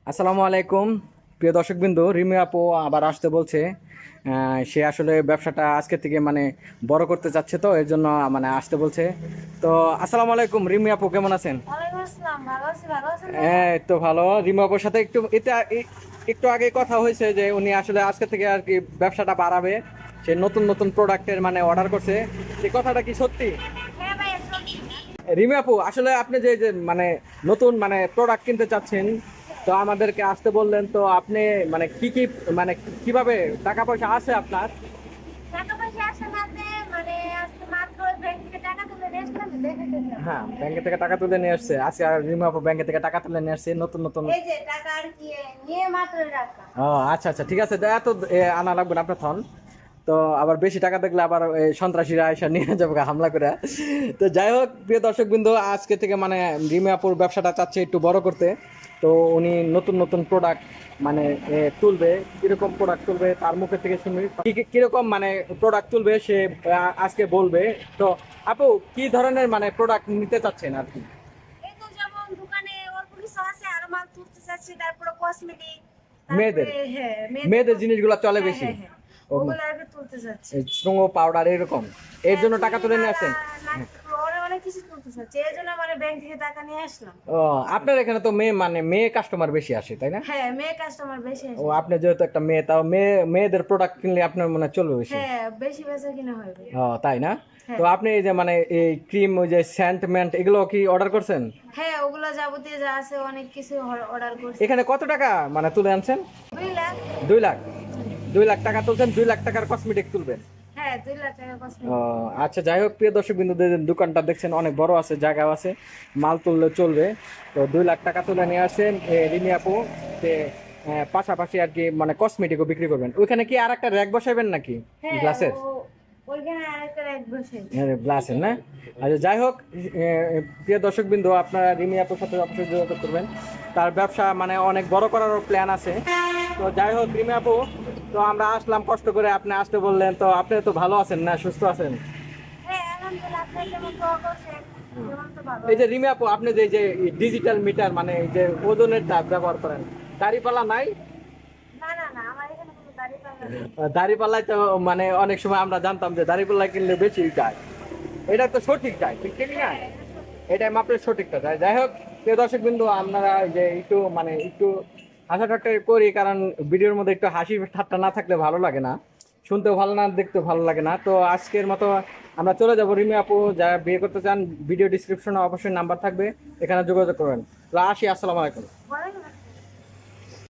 আসসালামু আলাইকুম প্রিয় দর্শকবৃন্দ, রিমি আপু আবার আসতে বলছে। সে আসলে ব্যবসাটা আজকে থেকে মানে বড় করতে চাচ্ছে, তো এর জন্য মানে আসতে বলছে। তো আসসালামু আলাইকুম রিমি আপু, কেমন আছেন? ওয়ালাইকুম আসসালাম। ভালো আছি, ভালো আছেন ভাইয়া? এই তো ভালো। রিমি আপুর সাথে একটু আগে কথা হয়েছে যে উনি আসলে আজকে থেকে আর কি ব্যবসাটা বাড়াবে। সে নতুন নতুন প্রোডাক্টের মানে অর্ডার করছে। এই কথাটা কি সত্যি? হ্যাঁ ভাইয়া, সত্যি। রিমি আপু, আসলে আপনি যে যে মানে নতুন মানে প্রোডাক্ট কিনতে চাচ্ছেন, তো আমাদেরকে আসতে বললেন, তো আপনি মানে কি কি মানে কিভাবে টাকা পয়সা আছে আপনার? টাকা পয়সা আসে না যে, মানে আজকে মাত্র ব্যাংক থেকে টাকা তুলে নিয়ে আসলাম, দেখে দিলাম। হ্যাঁ, ব্যাংকে থেকে টাকা তুলে নিয়ে আসছে আজকে। আর রিমি আপু ব্যাংকে থেকে টাকা তুলে নিয়ে আসছে নতুন নতুন। এই যে টাকা আর কি নিয়ে মাত্র রাখা। ও আচ্ছা আচ্ছা, ঠিক আছে। এত আনা লাগবে না আপনার থন। তো আবার বেশি টাকা দেখলে আবার সন্ত্রাসীরা এসে নিয়ে যাবে গা, হামলা করে। তো যাই হোক, প্রিয় দর্শক বিন্দু, আজকে থেকে মানে রিমি আপুর ব্যবসাটা চাচ্ছে একটু বড় করতে। তো উনি নতুন নতুন প্রোডাক্ট মানে তুলবে। কিরকম প্রোডাক্ট তুলবে তার মুখে থেকে শুনবি, কিরকম মানে প্রোডাক্ট তুলবে সে আজকে বলবে। তো আপু, কি ধরনের মানে প্রোডাক্ট নিতে চাচ্ছেন আর কি? এই তো যেমন দোকানে অল্প কিছু আছে, আরো মাল তুলতে চাচ্ছি, তারপরে কসমেটিক, মেয়েদের তারপরে হ্যাঁ মেয়েদের জিনিসগুলো চলে হ্যাঁ বেশি। হ্যাঁ হ্যাঁ, ওগুলো আর কি তুলতে চাচ্ছি। স্নো পাউডার এরকম, এর হ্যাঁ, জন্য টাকা চুড়ি তুলে নিয়ে মালা, আসেন? নাকফুল, অনেক অনেক কিছু তুলতে চাচ্ছি, এই জন্য মানে ব্যাংক থেকে টাকা নিয়ে আসলাম। ও, আপনার এখানে তো মেয়ে কাস্টমার বেশি আসে, তাই না? হ্যাঁ, মেয়ে কাস্টমার বেশি ও, আসে। আপনি যেহেতু একটা মেয়ে, তাও মেয়েদের প্রোডাক্ট কিনলে আপনার মনে হয় চলবে বেশি। হ্যাঁ, বেশি বেচা কিনা হবে। ও, তাই না? তো হ্যাঁ আপনি এই যে মানে এই ক্রিম, ওই যে স্যান্ট ম্যান্ট, এগুলো কি অর্ডার করছেন? হ্যাঁ, ওগুলো যাবতীয় যা আছে অনেক কিছু অর্ডার করছি। এখানে কত টাকা মানে তুলে আনছেন? 2 লাখ। 2 লাখ। 2 লাখ টাকা তুলছেন, 2 লাখ টাকার কসমেটিক তুলবেন? হ্যাঁ, 2 লাখ টাকা ও কসমেটিক। আচ্ছা, যাই হোক, প্রিয় দর্শক বিন্দু, দোকানটা দেখছেন অনেক বড় আছে, জায়গাও আছে, মাল তুললে চলবে। তো 2 লাখ টাকা তুলে নিয়ে আসেন রিমি আপু। তে, পাশাপাশি আর কি মানে কসমেটিকও বিক্রি করবেন। ওইখানে কি আর একটা র্যাক বসাবেন নাকি হ্যাঁ, গ্লাসের? ওইখানে আরেকটা এক বসে। গ্লাসের না? আচ্ছা, যাই হোক, প্রিয় দর্শক বিন্দু, আপনারা রিমি আপুর সাথে অবশ্যই যোগাযোগ করবেন। তার ব্যবসা মানে অনেক বড় করারও প্ল্যান আছে। তো যাই হোক রিমি আপু, তো আমরা আসলাম কষ্ট করে, আপনি আসতে বললেন, তো আপনি তো ভালো আছেন না, সুস্থ আছেন? হ্যাঁ, আলহামদুলিল্লাহ, আপনি যেমন দোয়া করছেন তেমন তো ভালো এই যে আছে। রিমি আপু, আপনি যে যে ডিজিটাল মিটার মানে এই যে ওজনের তাপ ব্যবহার করেন, দাঁড়িপাল্লা নাই? না না না, আমার এখানে কোনো দাড়ি পাল্লা নেই। দাঁড়িপাল্লায় তো মানে অনেক সময় আমরা জানতাম যে দাঁড়িপাল্লা কিনলে বেশি যায়। এটা তো সঠিক যায়, ঠিক ঠিক না? হ্যাঁ, এটা সত্যি। এটাই মাপের সঠিকটা যায়। যাই হোক, প্রিয় দর্শক বিন্দু, আপনারা যে একটু মানে একটু হাসা ঠাট্টা করি, কারণ ভিডিওর মধ্যে একটু হাসি ঠাট্টা না থাকলে ভালো লাগে না, শুনতেও ভালো না, দেখতেও ভালো লাগে না। তো আজকের মতো আমরা চলে যাবো। রিমি আপু যারা বিয়ে করতে চান, ভিডিও ডিসক্রিপশনে অবশ্যই নাম্বার থাকবে, এখানে যোগাযোগ করবেন। তো আসি, আসসালামু আলাইকুম। ওয়ালাইকুম